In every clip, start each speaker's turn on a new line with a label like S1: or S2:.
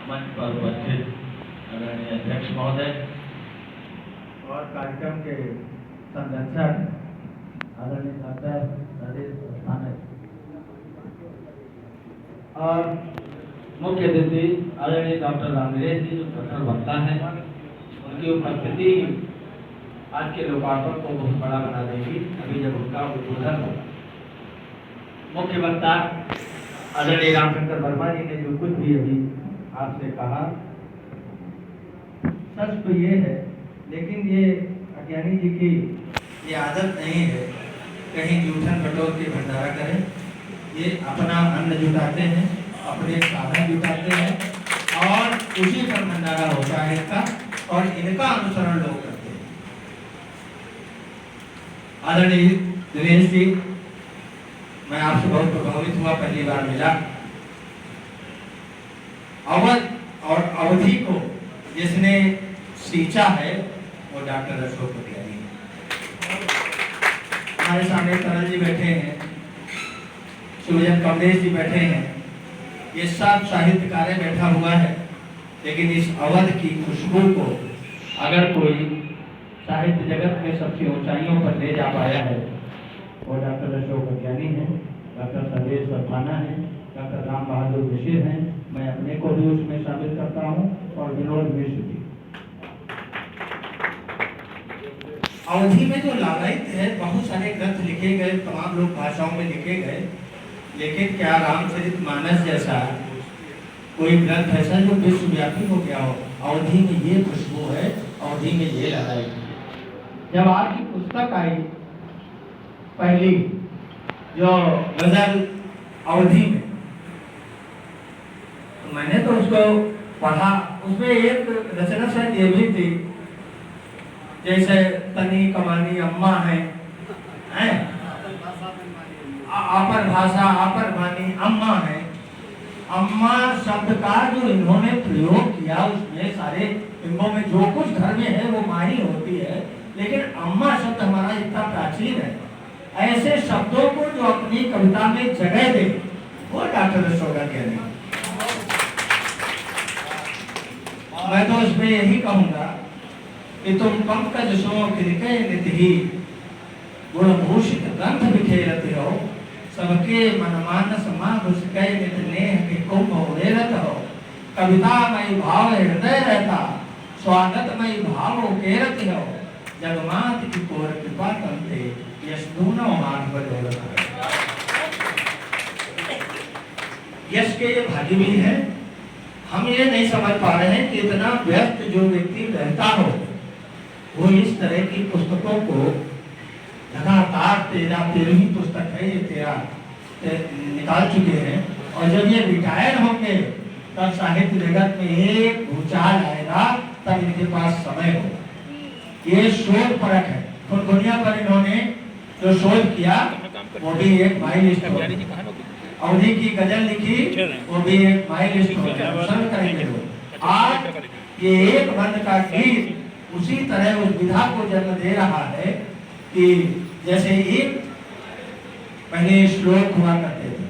S1: मंच पर उपस्थित आदरणीय अध्यक्ष महोदय
S2: और कार्यक्रम के संरक्षक आदरणीय डॉक्टर नरेश अस्थाना
S1: और मुख्य अतिथि आदरणीय डॉक्टर रामवीर जी जो प्रखर वक्ता हैं, उनकी उपस्थिति आज के लोकार्पण को बहुत बड़ा बना देगी। अभी जब उनका उद्बोधन होगा, मुख्य वक्ता आदरणीय रामशंकर वर्मा जी ने जो कुछ भी अभी आपसे कहा,
S2: सच तो ये है, लेकिन ये अज्ञानी जी की ये आदत नहीं है कहीं जूठन बटोर के भंडारा करें। ये अपना अन्न जुटाते हैं, अपने साधन जुटाते हैं और उसी पर भंडारा होता है इनका, और इनका अनुसरण लोग करते हैं। आदरणीय दिनेश जी, मैं आपसे बहुत प्रभावित हुआ, पहली बार मिला। अवध और अवधि को जिसने सींचा है वो डॉक्टर अशोक पटियाली है। हमारे सामने तरल जी बैठे हैं, सुजन कमलेश जी बैठे हैं, ये सब साहित्यकार बैठा हुआ है, लेकिन इस अवध की खुशबू को अगर कोई साहित्य जगत में सबसे ऊंचाइयों पर ले जा पाया है वो डॉक्टर अशोक पटियाली है, डॉक्टर नरेश अस्थाना है, डॉक्टर राम बहादुर मिश्र हैं। मैं अपने को भी उसमें शामिल करता हूँ और विनोद मिश्र भी। अवधि में जो लालायित है, बहुत सारे ग्रंथ लिखे गए, तमाम लोग भाषाओं में लिखे गए, लेकिन क्या रामचरितमानस जैसा कोई ग्रंथ ऐसा जो विश्वव्यापी हो गया हो? अवधि में ये खुशबू है, अवधि में ये लालायित है। जब आपकी पुस्तक आई पहली जो गजल अवधि में, तो मैंने तो उसको पढ़ा। उसमें एक रचना शायद ये भी थी, जैसे तनी कमानी अम्मा है, आपर भाषा आपर वाणी अम्मा है। अम्मा शब्द का जो इन्होंने प्रयोग किया, उसमें सारे फिल्मों में जो कुछ घर में है वो माँ ही होती है, लेकिन अम्मा शब्द हमारा इतना प्राचीन है। ऐसे शब्दों को जो अपनी कविता में जगह दे वो डॉक्टर अशोक पटियाली। मैं तो उसमें यही कहूंगा कि तुम पंकज सो किरके निधि गुणभूषित ग्रंथ बिखेरते हो, सबके मनमानस मां घुसके नित नेह के कुंभ उड़ेरत हो। कवितामय भाव हृदय रहता, स्वागतमय भाव उकेरत हो। जगमात की कोर कृपा तंते यश दूनो मान बदौलत है। यश के ये भागी भी है। हम ये नहीं समझ पा रहे हैं कि इतना व्यस्त जो व्यक्ति रहता हो वो इस तरह की पुस्तकों को लगातार 13वीं पुस्तक है ये 13 निकाल चुके हैं, और जब ये रिटायर होंगे तब साहित्य जगत में एक भूचाल आएगा, तब इनके पास समय हो। ये शोध परक है, और दुनिया पर इन्होंने जो शोध किया वो भी एक माइलस्टोन। अवधि की गजल लिखी वो भी एक माइलस्टोन करेंगे लोग। आज ये एक बंद का गीत उसी तरह उस विधा को जन्म दे रहा है कि जैसे एक पहले श्लोक हुआ करते थे,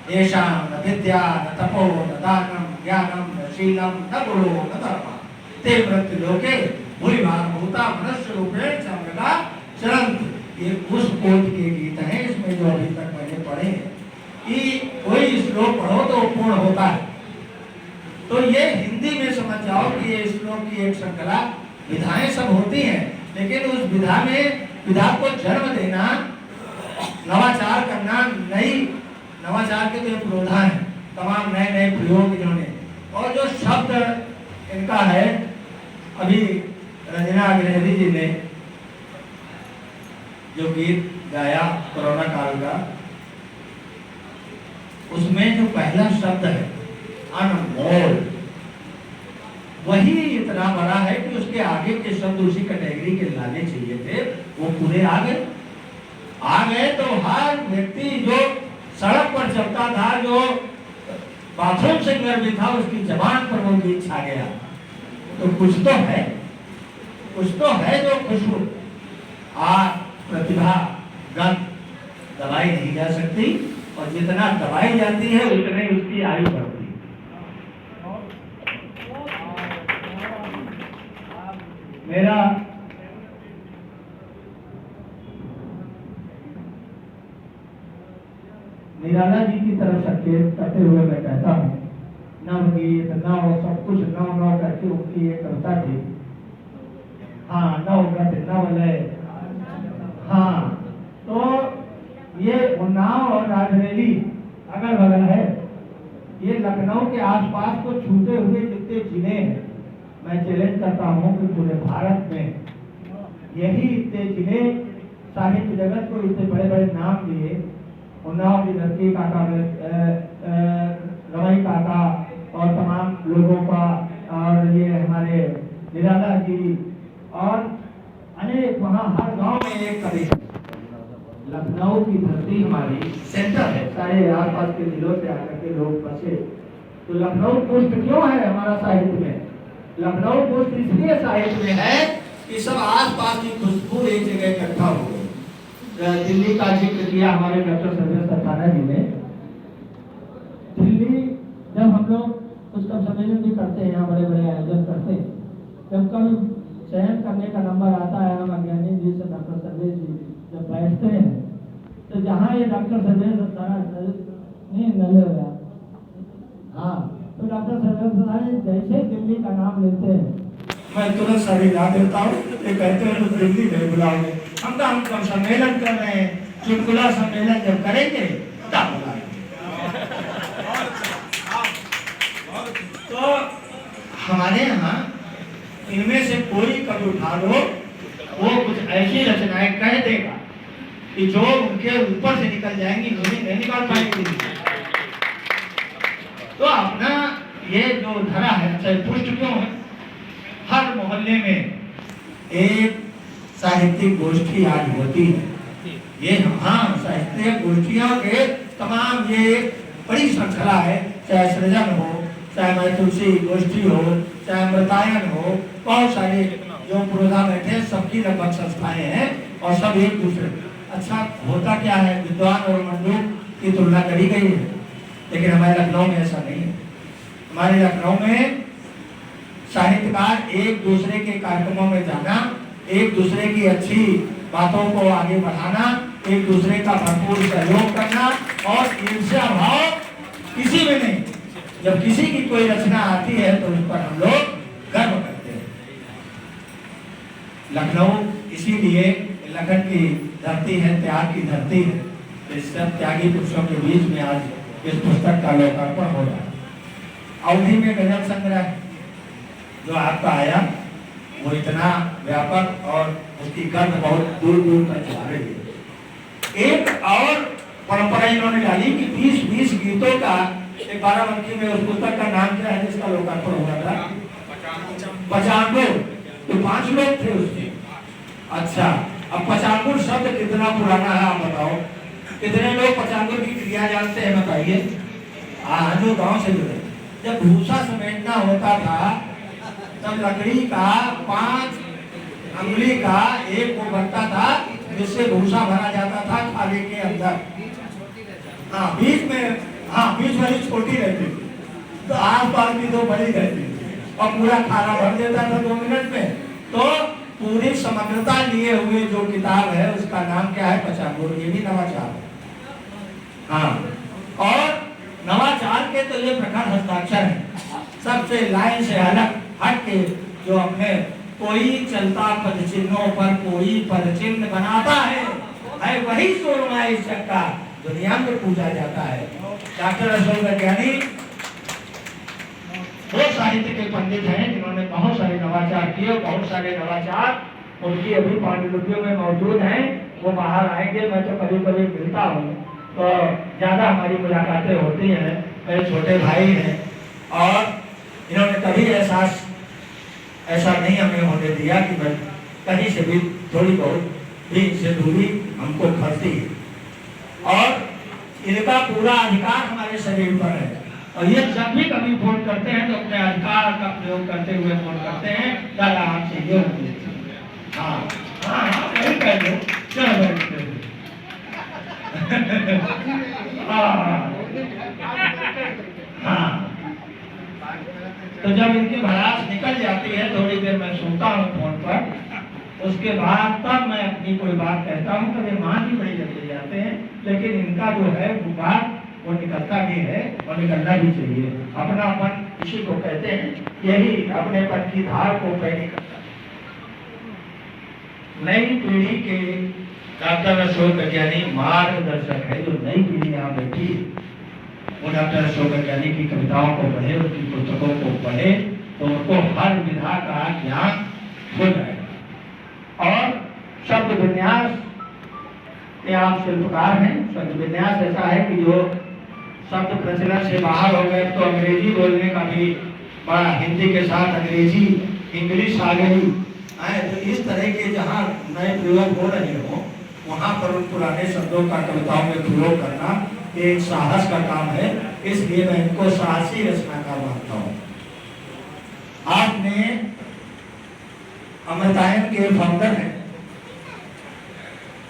S2: येषां न विद्या न तपो न दानम ज्ञानम न शीलम न गुणो न धर्मः ते मृत्यु लोके भूरिभाग भूता मनुष्य रूपेण च मृगा चरन्ति। ये उस कोट के गीत हैं, इसमें जो अभी तक मैंने पढ़े हैं कि कोई श्लोक पढ़ो तो पूर्ण होता है। तो ये हिंदी में समझ जाओ कि ये श्लोक की एक श्रृंखला, विधाएं सब होती हैं, लेकिन उस विधा में विधा को जन्म देना, नवाचार करना, नई नवाचार के जो प्रोधा है, तमाम नए नए प्रयोग इन्होंने, और जो शब्द इनका है, अभी रंजना अग्रहरी जी ने जो गीत गाया कोरोना काल का, उसमें जो पहला शब्द है अनमोल, वही इतना बड़ा है कि उसके आगे के शब्द उसी कैटेगरी के लाने चाहिए थे, वो पूरे आ गए। तो हर व्यक्ति जो सड़क पर चलता था, जो बाथरूम सिंगर भी था, उसकी जबान पर वो गीत छा गया। तो कुछ तो है जो खुशबू प्रतिभा गन दबाई नहीं जा सकती, और जितना दबाई जाती है उतने उसकी आयु बढ़ती है। मेरा निराला जी की तरफ संकेत करते हुए मैं कहता हूँ, नवगीत नव सब कुछ नव नव करके उनकी एक कविता थी। हाँ, नवगत नवलय। हाँ, तो ये उन्नाव और रायबरेली अगल बगल है। ये लखनऊ के आसपास को छूते हुए जितने जिले हैं, मैं चैलेंज करता हूँ कि पूरे भारत में यही इतने जिले साहित्य जगत को इतने बड़े बड़े नाम दिए। उन्नाव की धरती काका रमई काका और तमाम लोगों का, और ये हमारे निराला जी, और अनेक वहाँ हर गांव में एक कवि है। लखनऊ की धरती हमारी सेंटर है, सारे आसपास के जिलों से आकर के लोग बसे। तो लखनऊ पुष्ट क्यों है हमारा साहित्य में? लखनऊ पुष्ट इसलिए साहित्य में है कि सब आसपास की खुशबू एक जगह इकट्ठा हो गई। दिल्ली का जिक्र किया हमारे डॉक्टर सर्वेश अस्थाना जी ने। दिल्ली जब हम लोग कुछ कब सम्मेलन भी करते हैं, यहाँ बड़े बड़े आयोजन करते हैं, जब कभी चयन करने का नंबर आता है, हम अज्ञानी जी से डॉक्टर सर्वेश जी जब बैठते हैं, तो जहाँ ये डॉक्टर सर्वेश अस्थाना नहीं नले हो गया, हाँ, तो डॉक्टर सर्वेश अस्थाना जैसे दिल्ली का नाम लेते हैं, मैं तुरंत सभी ला देता हूँ। ये कहते हैं तो दिल्ली नहीं बुलाओगे, हम कब सम्मेलन कर रहे हैं, चुटकुला सम्मेलन जब करेंगे तब बुलाएंगे। तो हमारे यहाँ इनमें से कोई कभी उठा लो, वो कुछ ऐसी रचनाएं कह देगा कि जो उनके ऊपर से निकल जाएंगी, नहीं निकाल पाएंगे। तो अपना ये जो धरा है, पुष्ट क्यों है? हर मोहल्ले में एक साहित्यिक गोष्ठी आज होती है। ये हाँ, साहित्यिक गोष्ठियों के तमाम ये बड़ी श्रृंखला है, चाहे सृजन हो, चाहे मैथुलसी गोष्ठी हो, चाहे अमृतायन हो, बहुत सारे जो पुरोधा बैठे सबकी लगभग संस्थाएं हैं और सब एक दूसरे। अच्छा होता क्या है, विद्वान और मंडूक की तुलना करी गई है, लेकिन हमारे लखनऊ में ऐसा नहीं है। हमारे लखनऊ में साहित्यकार एक दूसरे के कार्यक्रमों में जाना, एक दूसरे की अच्छी बातों को आगे बढ़ाना, एक दूसरे का भरपूर सहयोग करना, और ईर्ष्या भाव किसी में नहीं। जब किसी की कोई रचना आती है तो उस पर हम लोग गर्व करते हैं। लखनऊ इसीलिए लखन की धरती है, त्याग की धरती है। इस सब त्यागी पुरुषों के बीच में आज इस पुस्तक का लोकार्पण हो रहा है। अवधि में गजल संग्रह जो आपका आया वो इतना व्यापक और उसकी गंध बहुत दूर दूर तक जा रही है। एक और परंपरा इन्होंने डाली कि 20-20 गीतों का एक 12 में उस पुस्तक का नाम क्या है जिसका लोकार्पण हुआ था? पचांगुर। तो 5 लोग थे उसमें। अच्छा, अब पचांगुर शब्द कितना पुराना है आप बताओ? कितने लोग पचांगुर की क्रिया जानते हैं बताइए? जो गांव से जुड़े, जब भूसा समेटना होता था तब लकड़ी का 5 अंगुली का एक वो बनता था जिससे भूसा भरा जाता था थाली के अंदर। हाँ, बीच वाली छोटी रहती थी, तो आस पास की 2 बड़ी रहती थी, और पूरा खाना भर देता था 2 मिनट में। तो पूरी समग्रता लिए हुए जो किताब है उसका नाम क्या है? पचांगुर। ये भी नवाचार है। हाँ, और नवाचार के तो ये प्रखर हस्ताक्षर है, सबसे लाइन से अलग हट के, जो अपने कोई चलता पद चिन्हों पर कोई पद चिन्ह बनाता है वही सोना इस जग का दुनिया में पूजा जाता है। डॉक्टर अशोक वैज्ञानी वो साहित्य के पंडित हैं जिन्होंने बहुत सारे नवाचार किए। बहुत सारे नवाचार उनकी अभी पांडुलिपियों में मौजूद हैं, वो बाहर आएंगे। मैं तो कभी कभी मिलता हूँ तो ज्यादा हमारी मुलाकातें होती हैं। मेरे छोटे भाई हैं और इन्होंने कभी एहसास ऐसा नहीं हमें होने दिया कि मैं कहीं से भी थोड़ी बहुत भी इनसे दूरी हमको खलती है। और इनका पूरा अधिकार हमारे शरीर पर है, और ये जब भी कभी फोन करते हैं तो अपने अधिकार का प्रयोग करते हुए फोन करते हैं, दादा आपसे ये हाँ हाँ हाँ वही कह दो, चलो हाँ। तो तो जब इनकी भड़ास निकल जाती है, थोड़ी देर मैं सुनता हूँ फोन पर, उसके बाद तब मैं अपनी कोई बात कहता हूँ। तो मेहमान भी बड़ी जल्दी जाते हैं, लेकिन इनका जो है वो बात वो निकलता भी है और निकलना भी चाहिए। अपनापन इसी को कहते हैं, यही अपनेपन की धार को पैनी करता है। नई पीढ़ी के डॉक्टर अशोक गज्ञानी मार्गदर्शक है। जो नई पीढ़ी यहाँ बैठी, वो डॉक्टर अशोक गज्ञानी की कविताओं को पढ़े, उनकी पुस्तकों को पढ़े, तो उनको हर विधा का ज्ञान हो जाएगा। और शब्द विन्यास के आप शिल्पकार हैं। शब्द विन्यास ऐसा है कि जो शब्द प्रचलन से बाहर हो गए, तो अंग्रेजी बोलने का भी बड़ा, हिंदी के साथ अंग्रेजी इंग्लिश आ गई। तो इस तरह के जहाँ नए प्रयोग हो रहे हो, वहाँ पर उन पुराने शब्दों का कविताओं में प्रयोग करना एक साहस का काम है। इसलिए मैं इनको साहसी रचनाकार मानता हूँ। आपने अमृतायन के फाउंडर हैं।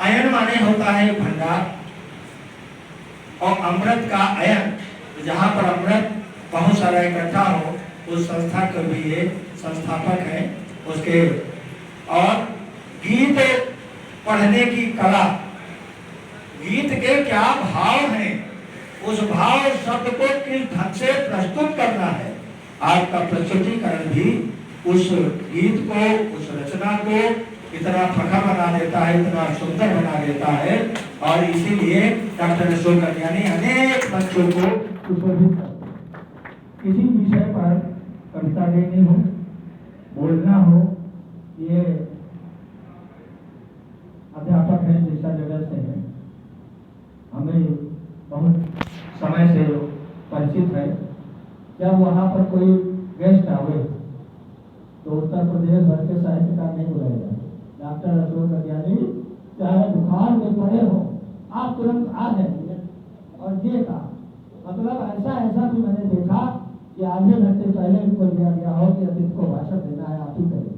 S2: अयन माने होता है भंडार, और अमृत का अयन, जहाँ पर अमृत बहुत सारा इकट्ठा हो, उस संस्था के भी ये संस्थापक हैं उसके। और गीत पढ़ने की कला, गीत के क्या भाव हैं, उस भाव शब्द को किस ढंग से प्रस्तुत करना है, आपका प्रस्तुतिकरण भी उस गीत को, उस रचना को इतना फखर बना देता है, इतना सुंदर बना देता है। और इसीलिए डॉक्टर अशोक गज्ञानी अनेक बच्चों को सुशोभित करते हैं। किसी विषय पर कविता देनी हो, बोलना हो, ये अध्यापक हैं, शिक्षा जगत से हैं, हमें बहुत समय से परिचित है। जब वहाँ पर कोई गेस्ट आवे तो उत्तर प्रदेश भर के साहित्यकार नहीं बुलाए जाते। डॉक्टर अशोक गज्ञानी चाहे बुखार में पड़े हो, आप तुरंत आ जाएंगे। और ये था मतलब ऐसा भी मैंने देखा कि आधे घंटे पहले इनको लिया गया हो कि अतिथि को भाषण देना है, आप ही करें।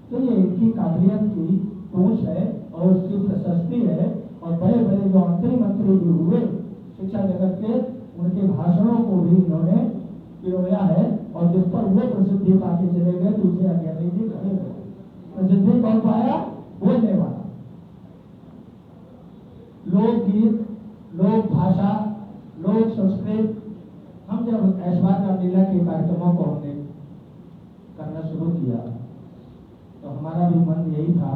S2: तो ये इनकी काबिलियत की पूछ है और उसकी प्रशस्ति है। और बड़े बड़े जो मंत्री भी हुए शिक्षा जगत के, उनके भाषणों को भी इन्होंने पिरोया है। और जिस पर वो प्रसिद्धि पाके चले गए, दूसरे अज्ञानी जी खड़े हुए। प्रसिद्धि कौन पाया? बोलने वाला। लोकगीत, लोक भाषा, लोक संस्कृत। हम जब ऐशबाग रामलीला के कार्यक्रमों को हमने करना शुरू किया, तो हमारा भी मन यही था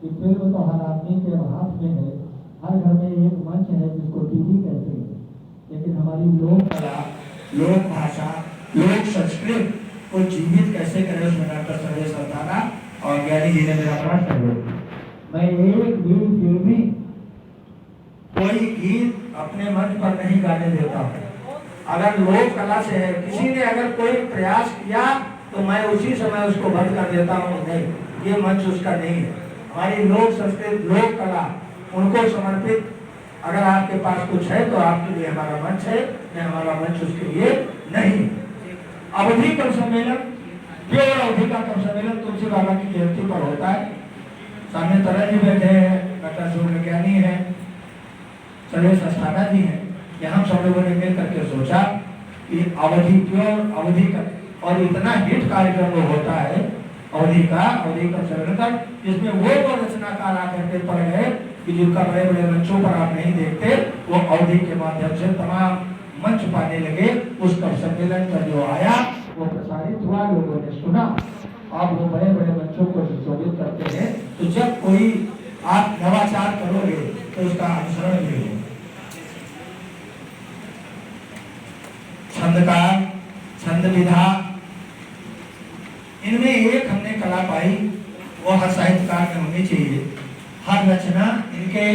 S2: कि फिल्म तो हर आदमी के हाथ में है, हर घर में एक मंच है जिसको टीवी कहते हैं, लेकिन हमारी लोक कला, लोक भाषा, लोक संस्कृत को जीवित कैसे करें, उसमें डॉक्टर सर्वेश सरदाना और ज्ञानी जी ने मेरा बड़ा सहयोग। मैं एक भी फिल्मी कोई गीत अपने मंच पर नहीं गाने देता हूँ। अगर लोक कला से है, किसी ने अगर कोई प्रयास किया तो मैं उसी समय उसको बंद कर देता हूँ। नहीं, ये मंच उसका नहीं है। हमारी लोक संस्कृत, लोक कला, उनको समर्पित अगर आपके पास कुछ है तो आपके लिए हमारा मंच है, हमारा मंच उसके लिए नहीं। अवधि कवि सम्मेलन, केवल अवधि का कवि सम्मेलन तुलसी बाबा की जयंती पर होता है। सामने तरह जी बैठे हैं, डॉक्टर अशोक गज्ञानी हैं, सर्वेश अस्थाना जी हैं। हम सब लोगों ने मिल करके सोचा कि अवधि क्यों, अवधि का, और इतना हिट कार्यक्रम वो होता है अवधि का सम्मेलन, जिसमें वो रचनाकार आकर के पड़ गए कि जिनका बड़े बड़े मंचों पर आप नहीं देखते, वो अवधि के माध्यम से तमाम मंच पाने लगे। उस कवि सम्मेलन का जो आया वो प्रसारित हुआ, लोगों ने सुना। अब वो बड़े बड़े मंचों को सुशोभित करते हैं। तो जब कोई आप नवाचार करोगे तो उसका अनुसरण भी हो। छंदकार, छंद विधा, इनमें एक हमने कला पाई, वो हर साहित्यकार में होनी चाहिए। हर रचना इनके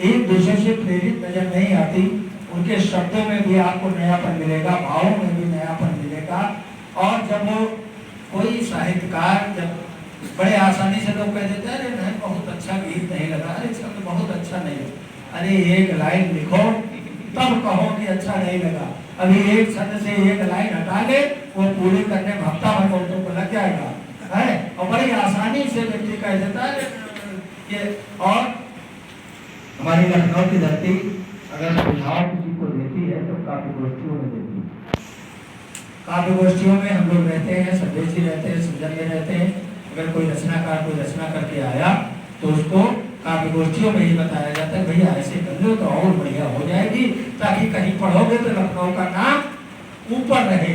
S2: एक दूसरे से प्रेरित नजर नहीं आती। उनके शब्दों में भी आपको नयापन मिलेगा, भावों में भी नयापन मिलेगा। और जब वो कोई साहित्यकार, जब बड़े आसानी से लोग कह देते हैं, अरे नहीं बहुत अच्छा गीत नहीं लगा, अरे छंद बहुत अच्छा नहीं, अरे एक लाइन लिखो तब कहो कि अच्छा नहीं लगा। अभी एक छंद से एक लाइन हटा ले, वो पूरी करने में हफ्ता भर औरतों को लग जाएगा है। और बड़ी आसानी से व्यक्ति कह देता है ये। और हमारी लखनऊ की धरती अगर सुझाव किसी को देती है तो काफी गोष्ठियों में देती है, काव्य गोष्ठियों में हम लोग रहते हैं, संदेशी रहते हैं, सृजन में रहते हैं। अगर कोई रचनाकार कोई रचना करके आया तो उसको काव्य गोष्ठियों में ही बताया जाता है, भैया ऐसे कर लो तो और बढ़िया हो जाएगी, ताकि कहीं पढ़ोगे तो लखनऊ का नाम ऊपर रहे।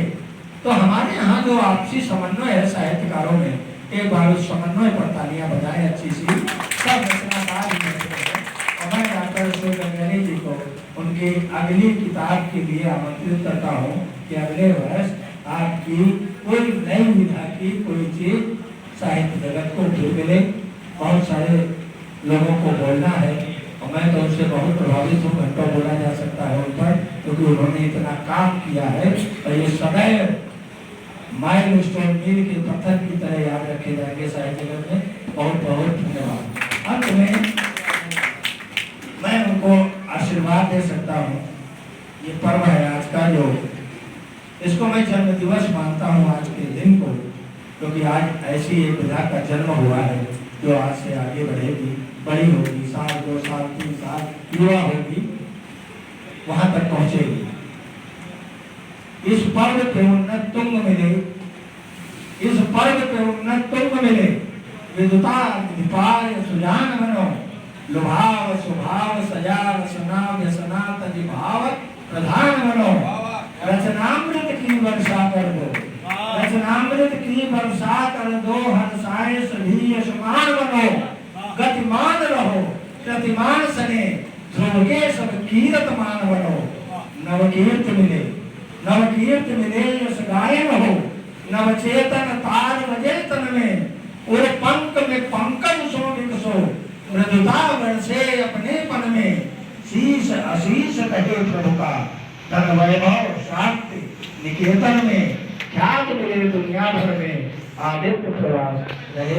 S2: तो हमारे यहाँ जो आपसी समन्वय है साहित्यकारों में, एक बार उस समन्वय पर तालियां बजाएं अच्छी सी। सब रचनाकार ही रहते हैं। और मैं डॉक्टर अशोक गंगवानी जी को उनकी अगली किताब के लिए आमंत्रित करता हूँ कि अगले वर्ष आपकी कोई नई विधा की कोई चीज साहित्य जगत को फिर मिले। बहुत सारे लोगों को बोलना है और मैं तो उनसे बहुत प्रभावित हूँ, घंटों बोला जा सकता है उन पर, क्योंकि उन्होंने इतना काम किया है और ये सदैव माइल स्टोन मील के पत्थर की तरह याद रखे जाएंगे साहित्य जगत में। बहुत बहुत धन्यवाद। अंत में मैं उनको आशीर्वाद दे सकता हूँ। ये पर्व है आज का, जो इसको मैं जन्म दिवस मानता हूँ आज के दिन को, क्योंकि आज ऐसी एक विधा का जन्म हुआ है जो आज से आगे बढ़ेगी, बड़ी होगी, साल 2 साल 3 साल युवा होगी, वहां तक पहुंचेगी। इस पर्व पे उन्नत तुंग मिले, इस पर्व पे उन्नत तुंग मिले, विदुता विपाय सुजान बनो, लुभाव स्वभाव सजा रसना व्यसना तजिभाव प्रधान बनो, रचनामृत की वर्षा कर दो, रचनामृत की वर्षा कर दो, हर्षाए सभी यशमान बनो, गतिमान रहो प्रतिमान सने, ध्रुव के सब कीर्तमान बनो, नवकीर्त मिले, नवकीर्त मिले यश गायन हो, नवचेतन तार बजे तन में, और पंख में पंकज सो विकसो, मृदुता वर्षे अपने पन में, शीश आशीष कहे प्रभु का, धन वैभव शांति निकेतन में, ख्यात मिले दुनिया भर में, आदित्य प्रवास रहे।